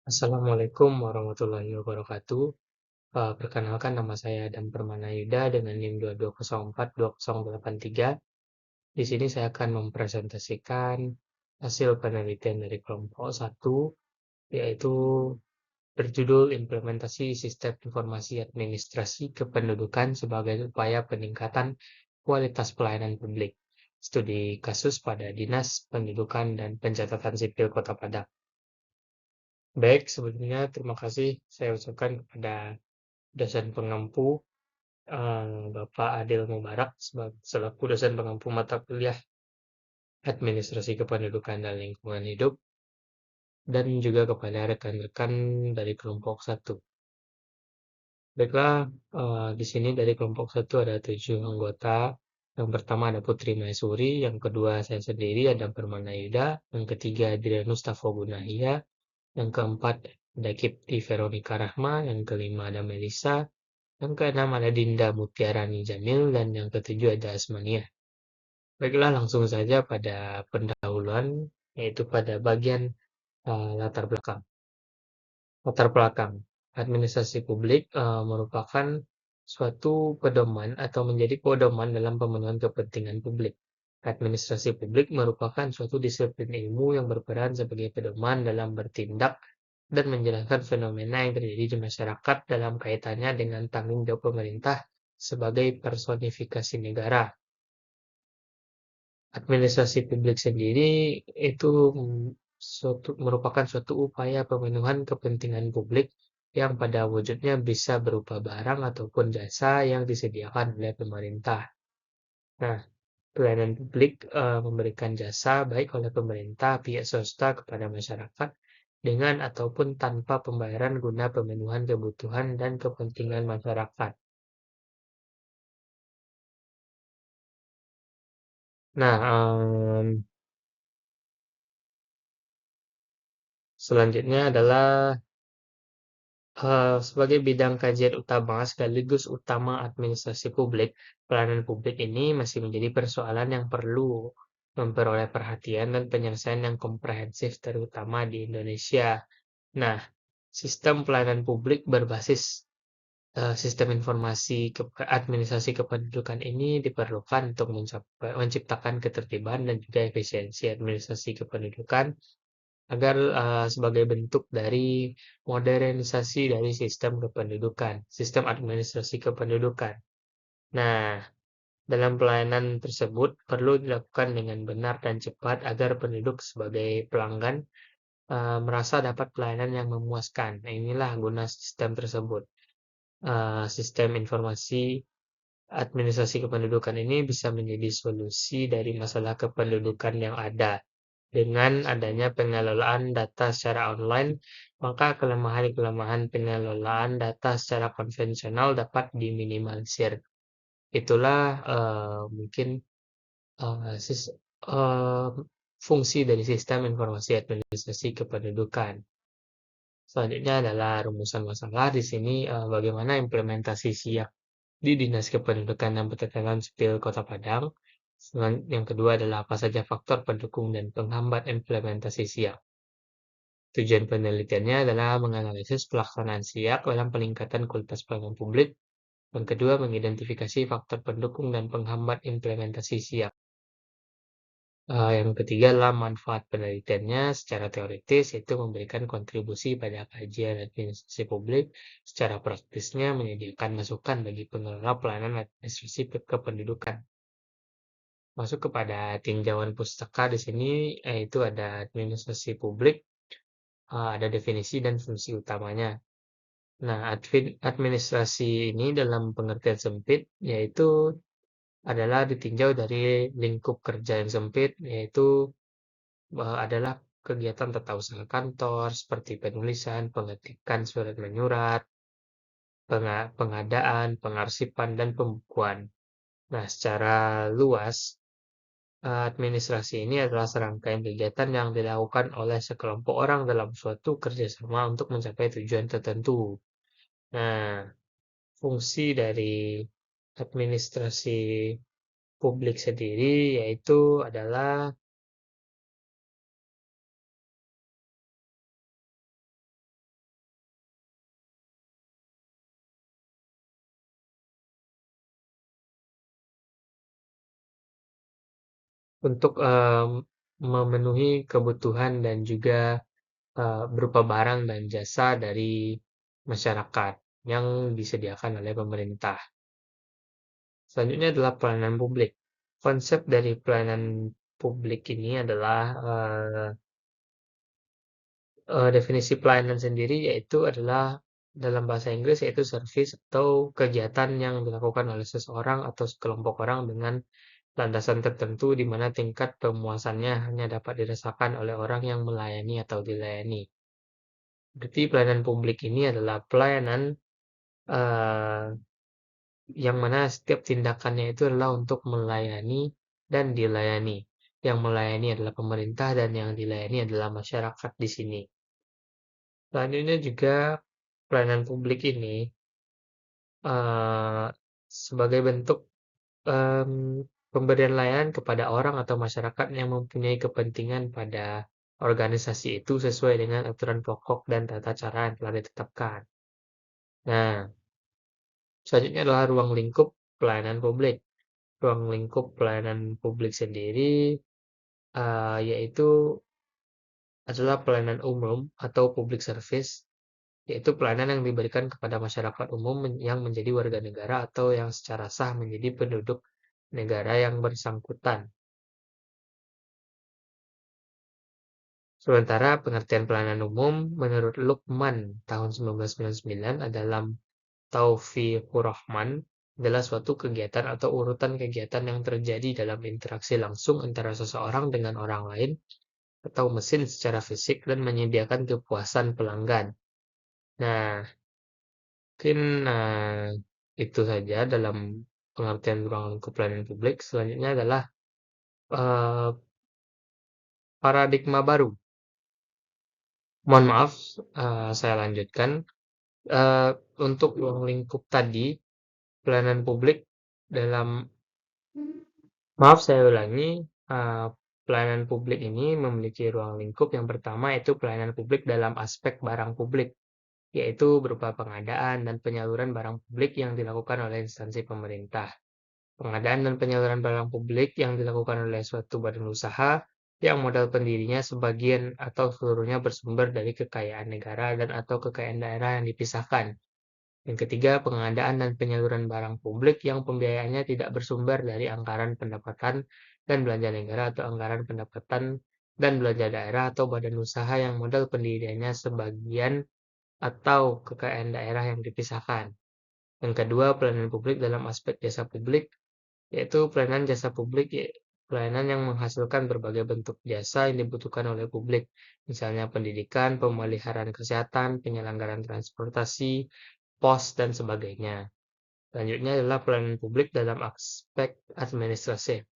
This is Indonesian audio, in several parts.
Assalamualaikum warahmatullahi wabarakatuh. Perkenalkan nama saya Adam Permana Yuda dengan NIM 22042083. Di sini saya akan mempresentasikan hasil penelitian dari kelompok satu, yaitu berjudul Implementasi Sistem Informasi Administrasi Kependudukan sebagai upaya peningkatan kualitas pelayanan publik. Studi kasus pada Dinas Pendudukan dan Pencatatan Sipil Kota Padang. Baik, sebelumnya terima kasih saya ucapkan kepada dosen pengampu Bapak Adil Mubarak selaku dosen pengampu mata kuliah Administrasi Kependudukan dan Lingkungan Hidup, dan juga kepada rekan-rekan dari kelompok satu. Baiklah, di sini dari kelompok satu ada 7 anggota. Yang pertama ada Putri Maisuri, yang kedua saya sendiri ada Permana Yuda, yang ketiga Adrianus Tafo Gunahia, yang keempat ada Kipti Veronica Rahma, yang kelima ada Melisa, yang keenam ada Dinda Mutiarani Jamil, dan yang ketujuh ada Asmania. Baiklah, langsung saja pada pendahuluan, yaitu pada bagian latar belakang. Latar belakang, administrasi publik merupakan suatu pedoman atau menjadi pedoman dalam pemenuhan kepentingan publik. Administrasi publik merupakan suatu disiplin ilmu yang berperan sebagai pedoman dalam bertindak dan menjelaskan fenomena yang terjadi di masyarakat dalam kaitannya dengan tanggung jawab pemerintah sebagai personifikasi negara. Administrasi publik sendiri itu merupakan suatu upaya pemenuhan kepentingan publik yang pada wujudnya bisa berupa barang ataupun jasa yang disediakan oleh pemerintah. Nah, pelayanan publik memberikan jasa baik oleh pemerintah, pihak swasta kepada masyarakat dengan ataupun tanpa pembayaran guna pemenuhan kebutuhan dan kepentingan masyarakat. Nah, selanjutnya adalah sebagai bidang kajian utama sekaligus utama administrasi publik, pelayanan publik ini masih menjadi persoalan yang perlu memperoleh perhatian dan penyelesaian yang komprehensif terutama di Indonesia. Nah, sistem pelayanan publik berbasis sistem informasi administrasi kependudukan ini diperlukan untuk menciptakan ketertiban dan juga efisiensi administrasi kependudukan agar sebagai bentuk dari modernisasi dari sistem kependudukan, sistem administrasi kependudukan. Nah, dalam pelayanan tersebut perlu dilakukan dengan benar dan cepat agar penduduk sebagai pelanggan merasa dapat pelayanan yang memuaskan. Nah, inilah guna sistem tersebut. Sistem informasi administrasi kependudukan ini bisa menjadi solusi dari masalah kependudukan yang ada. Dengan adanya pengelolaan data secara online, maka kelemahan-kelemahan pengelolaan data secara konvensional dapat diminimalisir. Itulah mungkin eh, fungsi dari sistem informasi administrasi kependudukan. Selanjutnya adalah rumusan masalah. Di sini bagaimana implementasi SIAP di Dinas Kependudukan dan Pencatatan Sipil Kota Padang. Yang kedua adalah apa saja faktor pendukung dan penghambat implementasi SIAP. Tujuan penelitiannya adalah menganalisis pelaksanaan SIAP dalam peningkatan kualitas pelayanan publik. Yang kedua, mengidentifikasi faktor pendukung dan penghambat implementasi SIAP. Yang ketiga adalah manfaat penelitiannya secara teoritis, yaitu memberikan kontribusi pada kajian administrasi publik. Secara praktisnya, menyediakan masukan bagi pengelola pelayanan administrasi kependudukan. Masuk kepada tinjauan pustaka di sini, yaitu ada administrasi publik, ada definisi dan fungsi utamanya. Nah, administrasi ini dalam pengertian sempit, yaitu adalah ditinjau dari lingkup kerja yang sempit, yaitu adalah kegiatan tata usaha kantor seperti penulisan, pengetikan surat menyurat, pengadaan, pengarsipan, dan pembukuan. Nah, secara luas, administrasi ini adalah serangkaian kegiatan yang dilakukan oleh sekelompok orang dalam suatu kerjasama untuk mencapai tujuan tertentu. Nah, fungsi dari administrasi publik sendiri yaitu adalah untuk memenuhi kebutuhan dan juga berupa barang dan jasa dari masyarakat yang disediakan oleh pemerintah. Selanjutnya adalah pelayanan publik. Konsep dari pelayanan publik ini adalah definisi pelayanan sendiri yaitu adalah dalam bahasa Inggris yaitu service atau kegiatan yang dilakukan oleh seseorang atau sekelompok orang dengan landasan tertentu di mana tingkat pemuasannya hanya dapat dirasakan oleh orang yang melayani atau dilayani. Berarti pelayanan publik ini adalah pelayanan eh, yang mana setiap tindakannya itu adalah untuk melayani dan dilayani. Yang melayani adalah pemerintah dan yang dilayani adalah masyarakat di sini. Selanjutnya juga pelayanan publik ini eh, sebagai bentuk pemberian layanan kepada orang atau masyarakat yang mempunyai kepentingan pada organisasi itu sesuai dengan aturan pokok dan tata cara yang telah ditetapkan. Nah, selanjutnya adalah ruang lingkup pelayanan publik. Ruang lingkup pelayanan publik sendiri yaitu adalah pelayanan umum atau public service, yaitu pelayanan yang diberikan kepada masyarakat umum yang menjadi warga negara atau yang secara sah menjadi penduduk negara yang bersangkutan. Sementara pengertian pelayanan umum menurut Luqman tahun 1999 adalah taufiqur rahman adalah suatu kegiatan atau urutan kegiatan yang terjadi dalam interaksi langsung antara seseorang dengan orang lain atau mesin secara fisik dan menyediakan kepuasan pelanggan. Nah, mungkin itu saja dalam pengertian ruang lingkup pelayanan publik. Selanjutnya adalah eh, paradigma baru. Mohon maaf, saya lanjutkan. Eh, untuk ruang lingkup tadi, pelayanan publik dalam, maaf saya ulangi, eh, pelayanan publik ini memiliki ruang lingkup yang pertama yaitu pelayanan publik dalam aspek barang publik, yaitu berupa pengadaan dan penyaluran barang publik yang dilakukan oleh instansi pemerintah. Pengadaan dan penyaluran barang publik yang dilakukan oleh suatu badan usaha yang modal pendirinya sebagian atau seluruhnya bersumber dari kekayaan negara dan atau kekayaan daerah yang dipisahkan. Yang ketiga, pengadaan dan penyaluran barang publik yang pembiayaannya tidak bersumber dari anggaran pendapatan dan belanja negara atau anggaran pendapatan dan belanja daerah atau badan usaha yang modal pendiriannya sebagian atau kekayaan daerah yang dipisahkan. Yang kedua, pelayanan publik dalam aspek jasa publik, yaitu pelayanan jasa publik, pelayanan yang menghasilkan berbagai bentuk jasa yang dibutuhkan oleh publik, misalnya pendidikan, pemeliharaan kesehatan, penyelenggaraan transportasi, pos, dan sebagainya. Selanjutnya adalah pelayanan publik dalam aspek administrasi.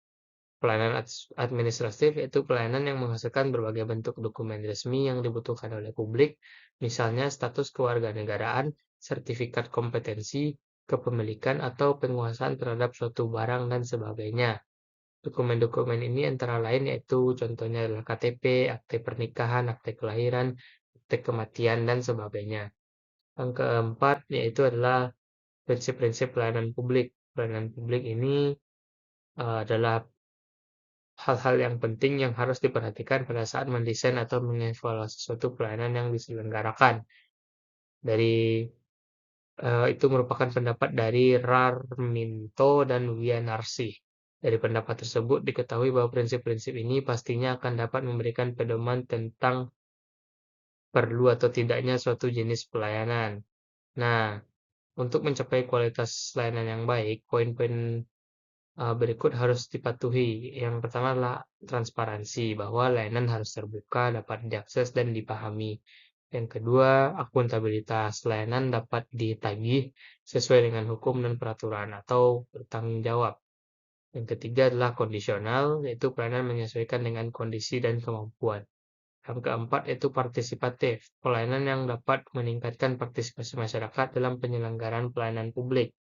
Pelayanan administratif yaitu pelayanan yang menghasilkan berbagai bentuk dokumen resmi yang dibutuhkan oleh publik, misalnya status kewarganegaraan, sertifikat kompetensi, kepemilikan, atau penguasaan terhadap suatu barang, dan sebagainya. Dokumen-dokumen ini antara lain yaitu contohnya adalah KTP, akte pernikahan, akte kelahiran, akte kematian, dan sebagainya. Yang keempat yaitu adalah prinsip-prinsip pelayanan publik. Pelayanan publik ini adalah hal-hal yang penting yang harus diperhatikan pada saat mendesain atau mengevaluasi suatu pelayanan yang diselenggarakan. Dari itu merupakan pendapat dari Rarminto dan Wianarsi. Dari pendapat tersebut diketahui bahwa prinsip-prinsip ini pastinya akan dapat memberikan pedoman tentang perlu atau tidaknya suatu jenis pelayanan. Nah, untuk mencapai kualitas layanan yang baik, poin-poin berikut harus dipatuhi. Yang pertama adalah transparansi, bahwa layanan harus terbuka, dapat diakses dan dipahami. Yang kedua, akuntabilitas. Layanan dapat ditagih sesuai dengan hukum dan peraturan atau bertanggung jawab. Yang ketiga adalah kondisional, yaitu pelayanan menyesuaikan dengan kondisi dan kemampuan. Yang keempat yaitu partisipatif, pelayanan yang dapat meningkatkan partisipasi masyarakat dalam penyelenggaraan pelayanan publik.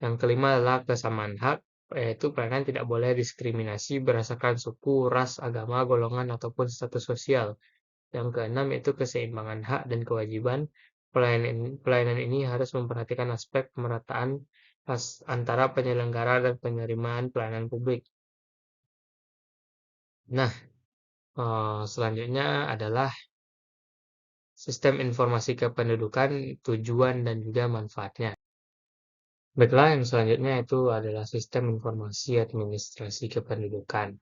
Yang kelima adalah kesamaan hak, yaitu pelayanan tidak boleh diskriminasi berdasarkan suku, ras, agama, golongan, ataupun status sosial. Yang keenam yaitu keseimbangan hak dan kewajiban. Pelayanan ini harus memperhatikan aspek pemerataan antara penyelenggara dan penerimaan pelayanan publik. Nah, selanjutnya adalah sistem informasi kependudukan, tujuan dan juga manfaatnya. Baiklah, yang selanjutnya itu adalah sistem informasi administrasi kependudukan,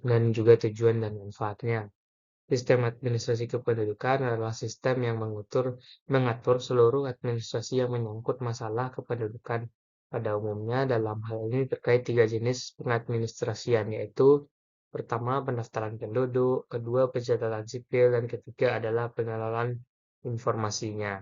dan juga tujuan dan manfaatnya. Sistem administrasi kependudukan adalah sistem yang mengatur seluruh administrasi yang menyangkut masalah kependudukan. Pada umumnya, dalam hal ini terkait tiga jenis pengadministrasian, yaitu pertama, pendaftaran penduduk, kedua, pencatatan sipil, dan ketiga adalah pengelolaan informasinya.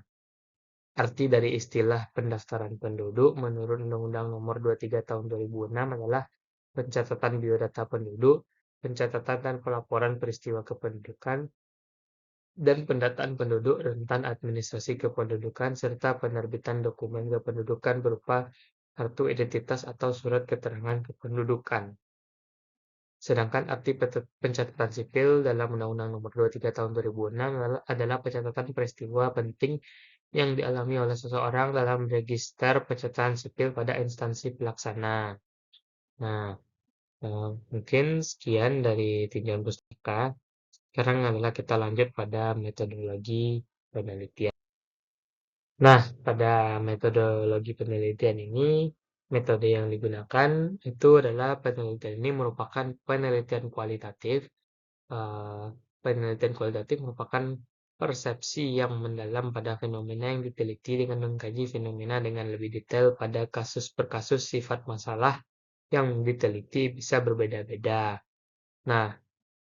Arti dari istilah pendaftaran penduduk menurut Undang-Undang Nomor 23 Tahun 2006 adalah pencatatan biodata penduduk, pencatatan dan pelaporan peristiwa kependudukan, dan pendataan penduduk rentan administrasi kependudukan, serta penerbitan dokumen kependudukan berupa kartu identitas atau surat keterangan kependudukan. Sedangkan arti pencatatan sipil dalam Undang-Undang Nomor 23 Tahun 2006 adalah pencatatan peristiwa penting yang dialami oleh seseorang dalam register pencatatan sipil pada instansi pelaksana. Nah, mungkin sekian dari tinjauan pustaka. Sekarang adalah kita lanjut pada metodologi penelitian. Nah, pada metodologi penelitian ini, metode yang digunakan itu adalah penelitian ini merupakan penelitian kualitatif. Eh, Penelitian kualitatif merupakan persepsi yang mendalam pada fenomena yang diteliti dengan mengkaji fenomena dengan lebih detail pada kasus per kasus. Sifat masalah yang diteliti bisa berbeda-beda. Nah,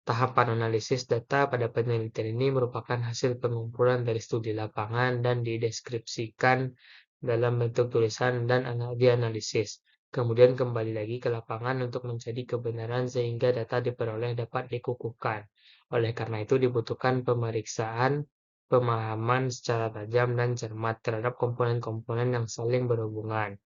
tahapan analisis data pada penelitian ini merupakan hasil pengumpulan dari studi lapangan dan dideskripsikan dalam bentuk tulisan dan dianalisis. Kemudian kembali lagi ke lapangan untuk mencari kebenaran sehingga data diperoleh dapat dikukuhkan. Oleh karena itu dibutuhkan pemeriksaan, pemahaman secara tajam dan cermat terhadap komponen-komponen yang saling berhubungan.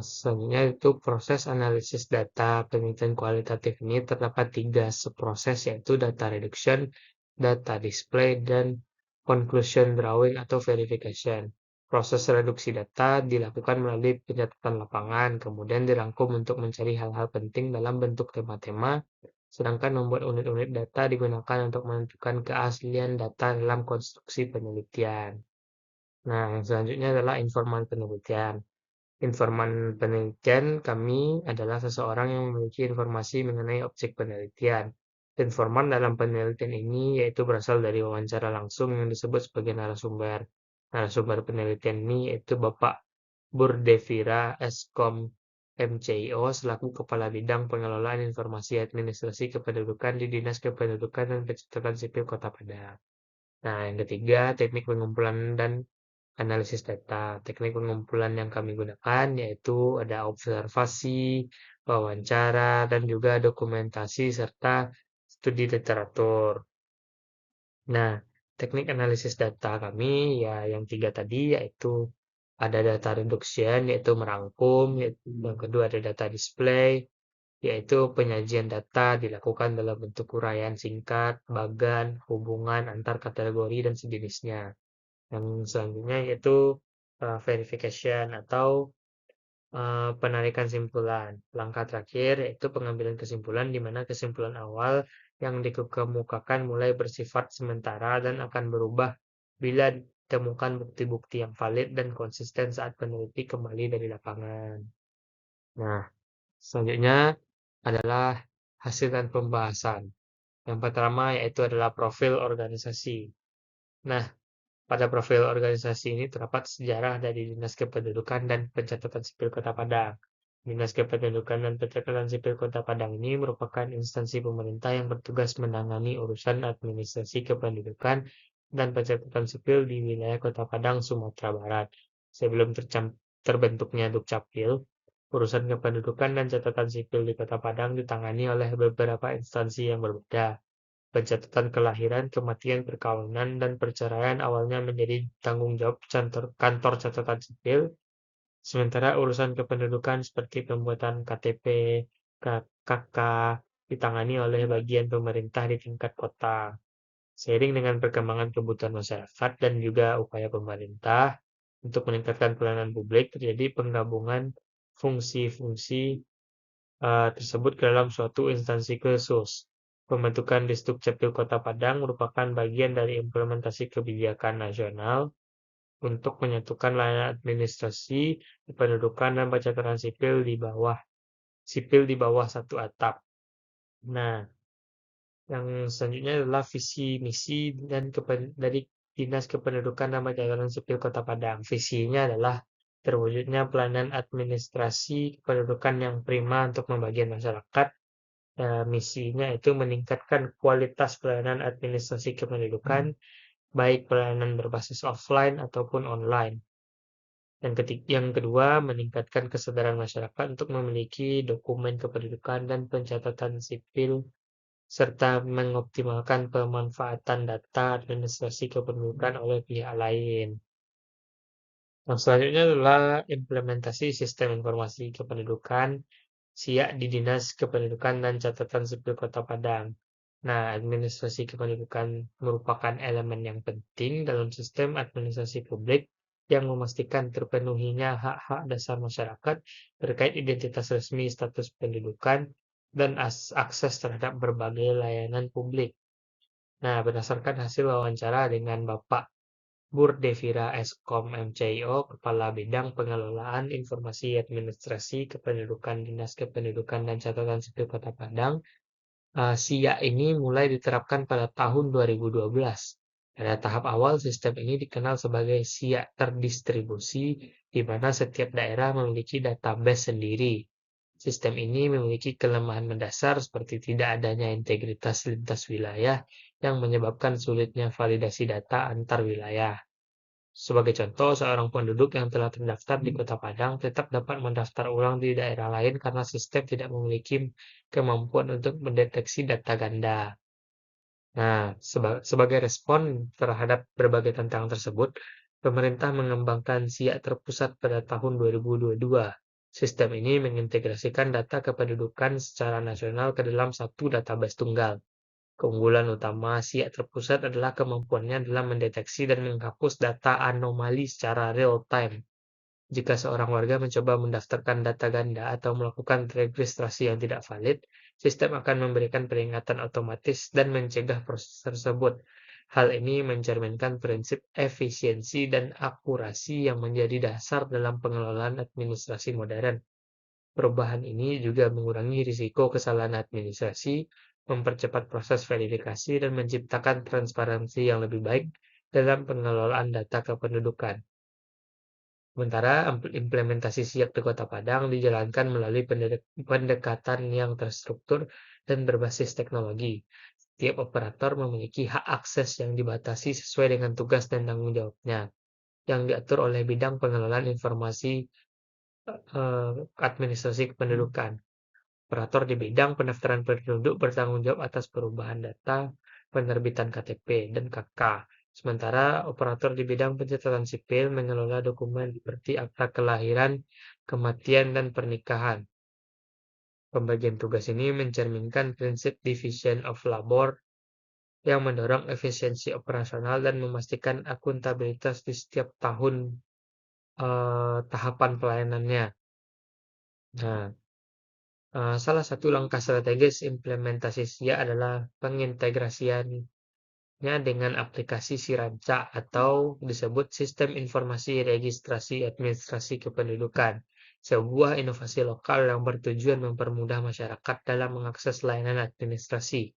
Selanjutnya itu proses analisis data penelitian kualitatif ini terdapat tiga subproses, yaitu data reduction, data display, dan conclusion drawing atau verification. Proses reduksi data dilakukan melalui pencatatan lapangan, kemudian dirangkum untuk mencari hal-hal penting dalam bentuk tema-tema, sedangkan membuat unit-unit data digunakan untuk menentukan keaslian data dalam konstruksi penelitian. Nah, yang selanjutnya adalah informan penelitian. Informan penelitian kami adalah seseorang yang memiliki informasi mengenai objek penelitian. Informan dalam penelitian ini yaitu berasal dari wawancara langsung yang disebut sebagai narasumber. Narasumber penelitian ini yaitu Bapak Burdevira Eskom MCIO selaku Kepala Bidang Pengelolaan Informasi Administrasi Kependudukan di Dinas Kependudukan dan Pencatatan Sipil Kota Padang. Nah, yang ketiga, teknik pengumpulan dan analisis data. Teknik pengumpulan yang kami gunakan yaitu ada observasi, wawancara, dan juga dokumentasi serta studi literatur. Nah, teknik analisis data kami ya yang tiga tadi yaitu ada data reduction yaitu merangkum, yaitu yang kedua ada data display yaitu penyajian data dilakukan dalam bentuk uraian singkat, bagan, hubungan antar kategori dan sejenisnya. Yang selanjutnya yaitu verification atau penarikan simpulan. Langkah terakhir yaitu pengambilan kesimpulan di mana kesimpulan awal yang dikemukakan mulai bersifat sementara dan akan berubah bila ditemukan bukti-bukti yang valid dan konsisten saat peneliti kembali dari lapangan. Nah, selanjutnya adalah hasil dan pembahasan. Yang pertama yaitu adalah profil organisasi. Nah, pada profil organisasi ini terdapat sejarah dari Dinas Kependudukan dan Pencatatan Sipil Kota Padang. Dinas Kependudukan dan Pencatatan Sipil Kota Padang ini merupakan instansi pemerintah yang bertugas menangani urusan administrasi kependudukan dan pencatatan sipil di wilayah Kota Padang, Sumatera Barat. Sebelum terbentuknya Dukcapil, urusan kependudukan dan catatan sipil di Kota Padang ditangani oleh beberapa instansi yang berbeda. Pencatatan kelahiran, kematian, perkawinan, dan perceraian awalnya menjadi tanggung jawab kantor catatan sipil, sementara urusan kependudukan seperti pembuatan KTP, KK ditangani oleh bagian pemerintah di tingkat kota. Seiring dengan perkembangan kebutuhan masyarakat dan juga upaya pemerintah untuk meningkatkan pelayanan publik, terjadi penggabungan fungsi-fungsi tersebut ke dalam suatu instansi khusus. Pembentukan Disdukcapil Kota Padang merupakan bagian dari implementasi kebijakan nasional untuk menyatukan layanan administrasi, kependudukan, dan pencatatan sipil di bawah satu atap. Nah, yang selanjutnya adalah visi misi dari Dinas Kependudukan dan Pencatatan Sipil Kota Padang. Visinya adalah terwujudnya pelayanan administrasi kependudukan yang prima untuk pembagian masyarakat. Misinya itu meningkatkan kualitas pelayanan administrasi kependudukan, baik pelayanan berbasis offline ataupun online. Yang kedua, meningkatkan kesadaran masyarakat untuk memiliki dokumen kependudukan dan pencatatan sipil serta mengoptimalkan pemanfaatan data administrasi kependudukan oleh pihak lain. Yang selanjutnya adalah implementasi sistem informasi kependudukan SIA di Dinas Kependudukan dan Catatan Sipil Kota Padang. Nah, administrasi kependudukan merupakan elemen yang penting dalam sistem administrasi publik yang memastikan terpenuhinya hak-hak dasar masyarakat terkait identitas resmi, status pendudukan, dan akses terhadap berbagai layanan publik. Nah, berdasarkan hasil wawancara dengan Bapak Burdevira Eskom MCIO, Kepala Bidang Pengelolaan Informasi Administrasi Kependudukan Dinas Kependudukan dan Catatan Sipil Kota Padang, SIA ini mulai diterapkan pada tahun 2012. Pada tahap awal, sistem ini dikenal sebagai SIA terdistribusi, di mana setiap daerah memiliki database sendiri. Sistem ini memiliki kelemahan mendasar seperti tidak adanya integritas lintas wilayah yang menyebabkan sulitnya validasi data antar wilayah. Sebagai contoh, seorang penduduk yang telah terdaftar di Kota Padang tetap dapat mendaftar ulang di daerah lain karena sistem tidak memiliki kemampuan untuk mendeteksi data ganda. Nah, sebagai respon terhadap berbagai tantangan tersebut, pemerintah mengembangkan SIA terpusat pada tahun 2022. Sistem ini mengintegrasikan data kependudukan secara nasional ke dalam satu database tunggal. Keunggulan utama SIA terpusat adalah kemampuannya dalam mendeteksi dan menghapus data anomali secara real-time. Jika seorang warga mencoba mendaftarkan data ganda atau melakukan registrasi yang tidak valid, sistem akan memberikan peringatan otomatis dan mencegah proses tersebut. Hal ini mencerminkan prinsip efisiensi dan akurasi yang menjadi dasar dalam pengelolaan administrasi modern. Perubahan ini juga mengurangi risiko kesalahan administrasi, mempercepat proses verifikasi, dan menciptakan transparansi yang lebih baik dalam pengelolaan data kependudukan. Sementara implementasi SIAP di Kota Padang dijalankan melalui pendekatan yang terstruktur dan berbasis teknologi. Setiap operator memiliki hak akses yang dibatasi sesuai dengan tugas dan tanggung jawabnya, yang diatur oleh bidang pengelolaan informasi administrasi kependudukan. Operator di bidang pendaftaran penduduk bertanggung jawab atas perubahan data, penerbitan KTP, dan KK. Sementara operator di bidang pencatatan sipil mengelola dokumen seperti akta kelahiran, kematian, dan pernikahan. Pembagian tugas ini mencerminkan prinsip division of labor yang mendorong efisiensi operasional dan memastikan akuntabilitas di setiap tahapan pelayanannya. Nah, salah satu langkah strategis implementasi SIA adalah pengintegrasiannya dengan aplikasi Siranca atau disebut Sistem Informasi Registrasi Administrasi Kependudukan, sebuah inovasi lokal yang bertujuan mempermudah masyarakat dalam mengakses layanan administrasi.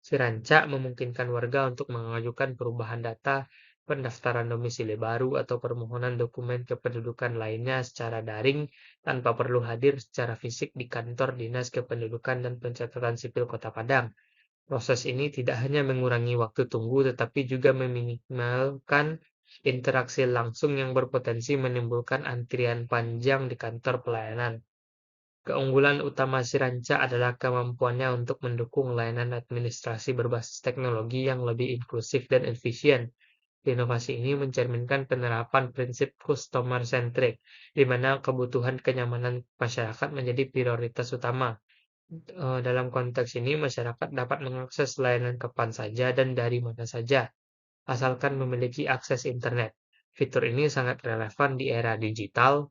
Siranca memungkinkan warga untuk mengajukan perubahan data, pendaftaran domisili baru, atau permohonan dokumen kependudukan lainnya secara daring tanpa perlu hadir secara fisik di kantor Dinas Kependudukan dan Pencatatan Sipil Kota Padang. Proses ini tidak hanya mengurangi waktu tunggu, tetapi juga meminimalkan interaksi langsung yang berpotensi menimbulkan antrian panjang di kantor pelayanan. Keunggulan utama Siranca adalah kemampuannya untuk mendukung layanan administrasi berbasis teknologi yang lebih inklusif dan efisien. Inovasi ini mencerminkan penerapan prinsip customer-centric, di mana kebutuhan kenyamanan masyarakat menjadi prioritas utama. Dalam konteks ini, masyarakat dapat mengakses layanan kapan saja dan dari mana saja, asalkan memiliki akses internet. Fitur ini sangat relevan di era digital,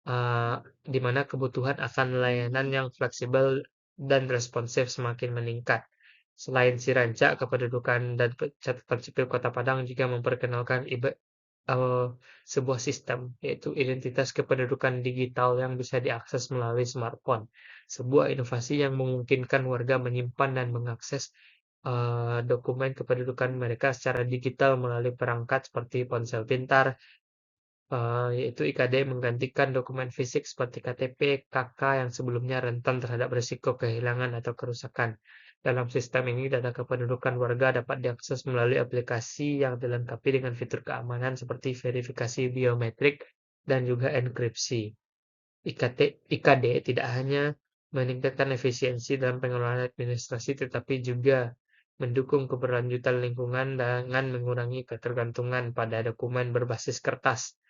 eee, di mana kebutuhan akan layanan yang fleksibel dan responsif semakin meningkat. Selain Siranca, Kependudukan dan Catatan Sipil Kota Padang juga memperkenalkan sebuah sistem, yaitu identitas kependudukan digital yang bisa diakses melalui smartphone. Sebuah inovasi yang memungkinkan warga menyimpan dan mengakses dokumen kependudukan mereka secara digital melalui perangkat seperti ponsel pintar, yaitu IKD menggantikan dokumen fisik seperti KTP, KK yang sebelumnya rentan terhadap risiko kehilangan atau kerusakan. Dalam sistem ini, data kependudukan warga dapat diakses melalui aplikasi yang dilengkapi dengan fitur keamanan seperti verifikasi biometrik dan juga enkripsi. IKD tidak hanya meningkatkan efisiensi dalam pengelolaan administrasi, tetapi juga mendukung keberlanjutan lingkungan dengan mengurangi ketergantungan pada dokumen berbasis kertas.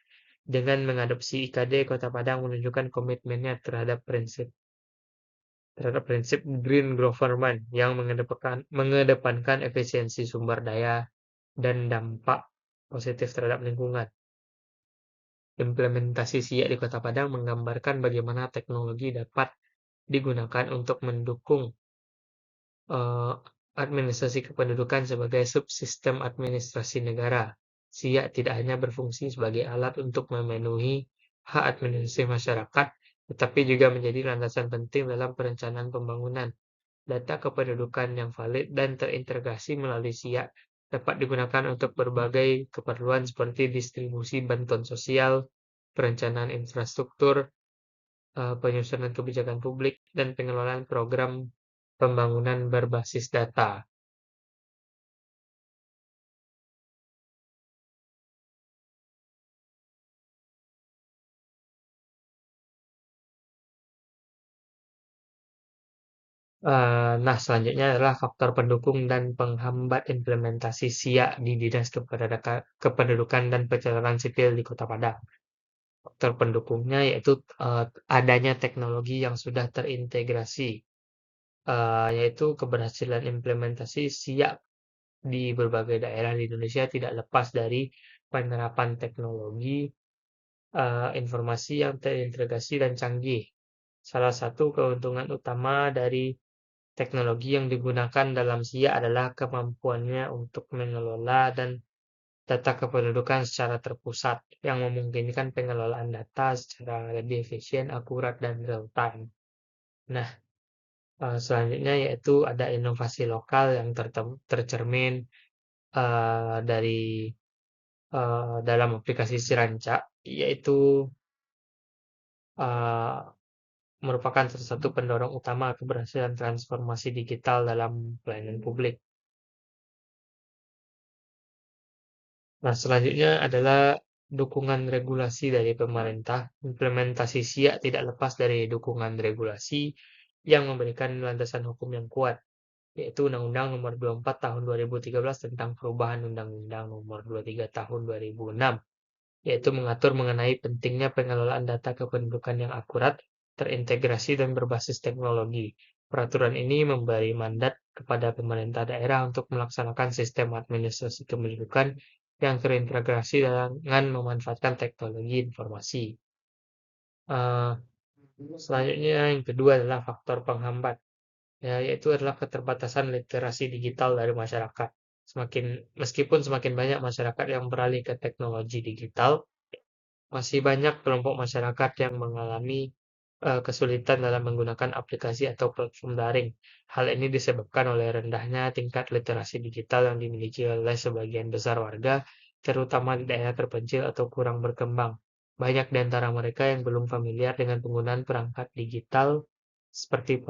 Dengan mengadopsi IKD, Kota Padang menunjukkan komitmennya terhadap prinsip green government yang mengedepankan efisiensi sumber daya dan dampak positif terhadap lingkungan. Implementasi SIA di Kota Padang menggambarkan bagaimana teknologi dapat digunakan untuk mendukung eh, administrasi kependudukan sebagai subsistem administrasi negara. SIA tidak hanya berfungsi sebagai alat untuk memenuhi hak administrasi masyarakat, tetapi juga menjadi landasan penting dalam perencanaan pembangunan. Data kependudukan yang valid dan terintegrasi melalui SIA dapat digunakan untuk berbagai keperluan seperti distribusi bantuan sosial, perencanaan infrastruktur, penyusunan kebijakan publik, dan pengelolaan program pembangunan berbasis data. Nah, selanjutnya adalah faktor pendukung dan penghambat implementasi SIA di Dinas Kependudukan dan Pencatatan Sipil di Kota Padang. Faktor pendukungnya yaitu adanya teknologi yang sudah terintegrasi, yaitu keberhasilan implementasi SIA di berbagai daerah di Indonesia tidak lepas dari penerapan teknologi informasi yang terintegrasi dan canggih. Salah satu keuntungan utama dari teknologi yang digunakan dalam SIA adalah kemampuannya untuk mengelola dan data kependudukan secara terpusat, yang memungkinkan pengelolaan data secara lebih efisien, akurat, dan real-time. Nah, selanjutnya yaitu ada inovasi lokal yang tercermin dari dalam aplikasi Siranca, yaitu uh, merupakan salah satu pendorong utama keberhasilan transformasi digital dalam pelayanan publik. Nah, selanjutnya adalah dukungan regulasi dari pemerintah. Implementasi SIA tidak lepas dari dukungan regulasi yang memberikan landasan hukum yang kuat, yaitu Undang-Undang Nomor 24 Tahun 2013 tentang perubahan Undang-Undang Nomor 23 Tahun 2006, yaitu mengatur mengenai pentingnya pengelolaan data kependudukan yang akurat, terintegrasi, dan berbasis teknologi. Peraturan ini memberi mandat kepada pemerintah daerah untuk melaksanakan sistem administrasi kependudukan yang terintegrasi dengan memanfaatkan teknologi informasi. Eh, Selanjutnya yang kedua adalah faktor penghambat, ya, yaitu adalah keterbatasan literasi digital dari masyarakat. Meskipun semakin banyak masyarakat yang beralih ke teknologi digital, masih banyak kelompok masyarakat yang mengalami kesulitan dalam menggunakan aplikasi atau platform daring. Hal ini disebabkan oleh rendahnya tingkat literasi digital yang dimiliki oleh sebagian besar warga, terutama di daerah terpencil atau kurang berkembang. Banyak di antara mereka yang belum familiar dengan penggunaan perangkat digital seperti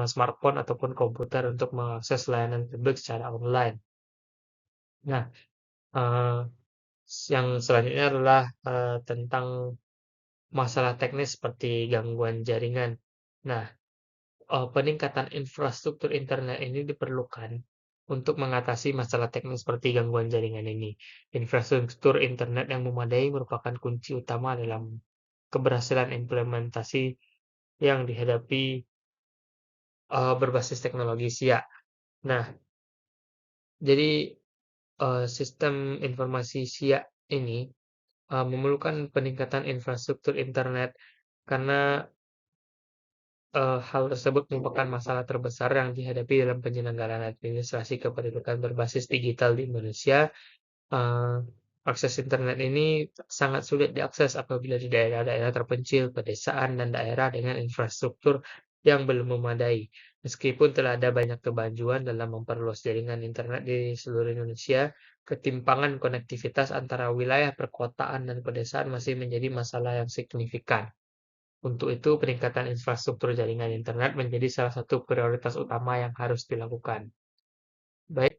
smartphone ataupun komputer untuk mengakses layanan publik secara online. Nah, eh, yang selanjutnya adalah tentang masalah teknis seperti gangguan jaringan. Nah, peningkatan infrastruktur internet ini diperlukan untuk mengatasi masalah teknis seperti gangguan jaringan ini. Infrastruktur internet yang memadai merupakan kunci utama dalam keberhasilan implementasi yang dihadapi berbasis teknologi SIA. Nah, jadi sistem informasi SIA ini memerlukan peningkatan infrastruktur internet karena hal tersebut merupakan masalah terbesar yang dihadapi dalam penyelenggaraan administrasi kependudukan berbasis digital di Indonesia. Eee, Akses internet ini sangat sulit diakses apabila di daerah-daerah terpencil, pedesaan, dan daerah dengan infrastruktur yang belum memadai. Meskipun telah ada banyak kemajuan dalam memperluas jaringan internet di seluruh Indonesia, ketimpangan konektivitas antara wilayah perkotaan dan pedesaan masih menjadi masalah yang signifikan. Untuk itu, peningkatan infrastruktur jaringan internet menjadi salah satu prioritas utama yang harus dilakukan. Baik,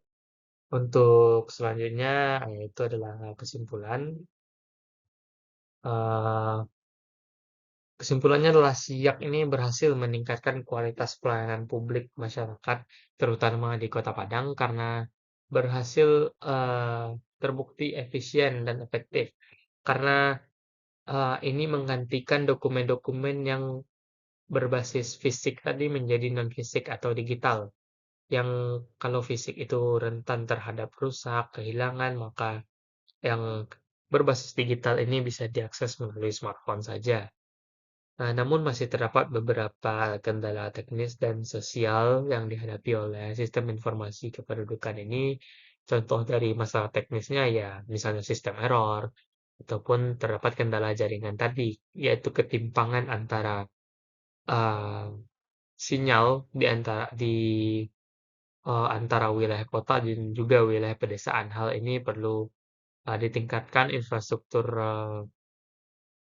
untuk selanjutnya, itu adalah kesimpulan. Eh, Kesimpulannya adalah Siak ini berhasil meningkatkan kualitas pelayanan publik masyarakat, terutama di Kota Padang, karena berhasil terbukti efisien dan efektif. Karena ini menggantikan dokumen-dokumen yang berbasis fisik tadi menjadi non-fisik atau digital. Yang kalau fisik itu rentan terhadap rusak, kehilangan, maka yang berbasis digital ini bisa diakses melalui smartphone saja. Namun masih terdapat beberapa kendala teknis dan sosial yang dihadapi oleh sistem informasi kependudukan ini. Contoh dari masalah teknisnya ya, misalnya sistem error, ataupun terdapat kendala jaringan tadi, yaitu ketimpangan antara uh, sinyal antara wilayah kota dan juga wilayah pedesaan. Hal ini perlu ditingkatkan infrastruktur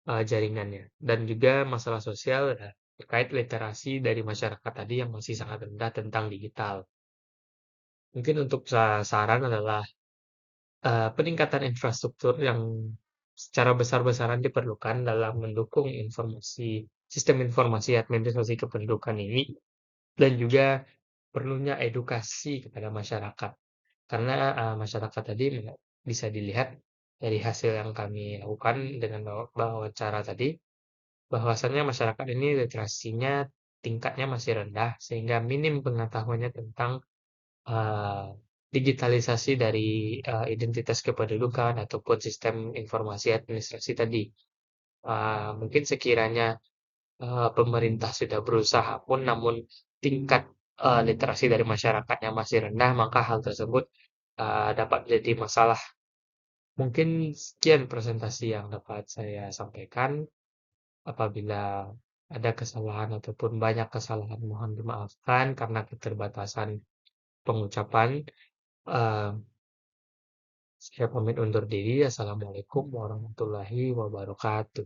jaringannya. Dan juga masalah sosial ya, terkait literasi dari masyarakat tadi yang masih sangat rendah tentang digital. Mungkin untuk saran adalah peningkatan infrastruktur yang secara besar-besaran diperlukan dalam mendukung sistem informasi administrasi kependudukan ini, dan juga perlunya edukasi kepada masyarakat. Karena masyarakat tadi bisa dilihat dari hasil yang kami lakukan dengan wawancara tadi, bahwasannya masyarakat ini literasinya tingkatnya masih rendah, sehingga minim pengetahuannya tentang uh, digitalisasi dari identitas kependudukan ataupun sistem informasi administrasi tadi. Mungkin sekiranya pemerintah sudah berusaha pun, namun tingkat literasi dari masyarakatnya masih rendah, maka hal tersebut dapat menjadi masalah. Mungkin sekian presentasi yang dapat saya sampaikan. Apabila ada kesalahan ataupun banyak kesalahan, mohon dimaafkan karena keterbatasan pengucapan. Eh, saya pamit undur diri. Assalamualaikum warahmatullahi wabarakatuh.